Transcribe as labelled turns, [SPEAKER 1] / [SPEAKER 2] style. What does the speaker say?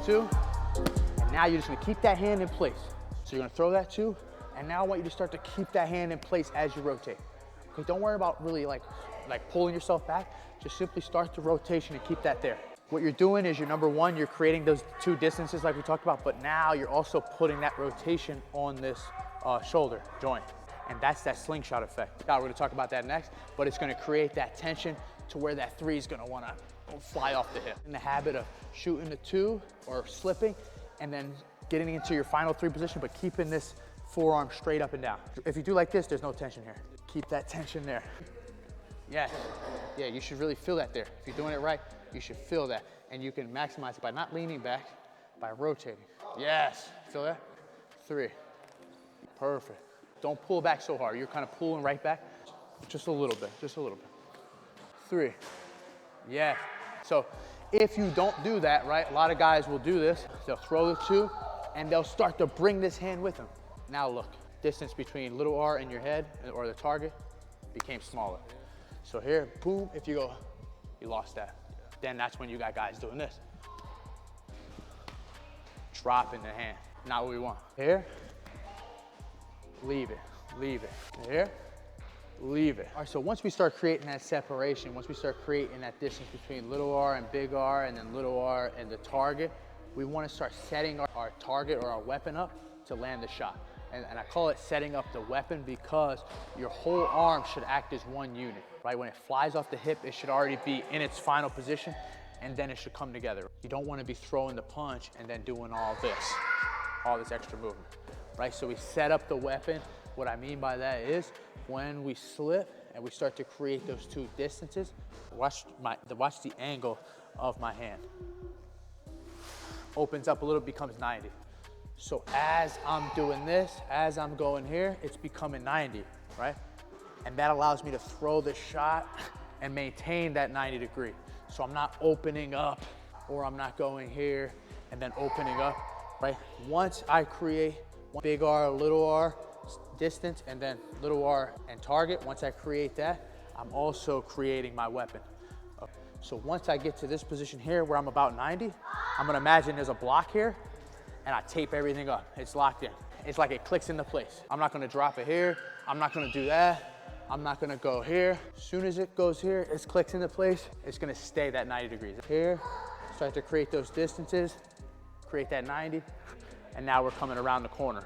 [SPEAKER 1] that two, and now you're just gonna keep that hand in place. So you're gonna throw that two, and now I want you to start to keep that hand in place as you rotate. Okay, don't worry about really like pulling yourself back. Just simply start the rotation and keep that there. What you're doing is number one, you're creating those two distances like we talked about, but now you're also putting that rotation on this shoulder joint. And that's that slingshot effect. Now we're gonna talk about that next, but it's gonna create that tension to where that three is gonna wanna fly off the hip. In the habit of shooting the two or slipping and then getting into your final three position, but keeping this forearm straight up and down. If you do like this, there's no tension here. Keep that tension there. Yes, yeah, you should really feel that there. If you're doing it right, you should feel that. And you can maximize it by not leaning back, by rotating. Yes, feel that? Three, perfect. Don't pull back so hard. You're kind of pulling right back. Just a little bit, just a little bit. Three, yeah. So if you don't do that, right, a lot of guys will do this. They'll throw the two and they'll start to bring this hand with them. Now look, distance between little R and your head or the target became smaller. So here, boom, if you go, you lost that. Then that's when you got guys doing this. Dropping the hand, not what we want. Here, leave it, leave it. Here, leave it. All right, so once we start creating that separation, once we start creating that distance between little R and big R and then little R and the target, we want to start setting our target or our weapon up to land the shot. And I call it setting up the weapon because your whole arm should act as one unit, right? When it flies off the hip, it should already be in its final position and then it should come together. You don't want to be throwing the punch and then doing all this extra movement, right? So we set up the weapon. What I mean by that is when we slip and we start to create those two distances, watch the angle of my hand. Opens up a little, becomes 90. So as I'm doing this, as I'm going here, it's becoming 90, right? And that allows me to throw the shot and maintain that 90 degree. So I'm not opening up or I'm not going here and then opening up, right? Once I create one big R, little R distance and then little R and target, once I create that, I'm also creating my weapon. So once I get to this position here where I'm about 90, I'm gonna imagine there's a block here and I tape everything up. It's locked in. It's like it clicks into place. I'm not gonna drop it here. I'm not gonna do that. I'm not gonna go here. As soon as it goes here, it clicks into place. It's gonna stay that 90 degrees. Here, start to create those distances, create that 90, and now we're coming around the corner.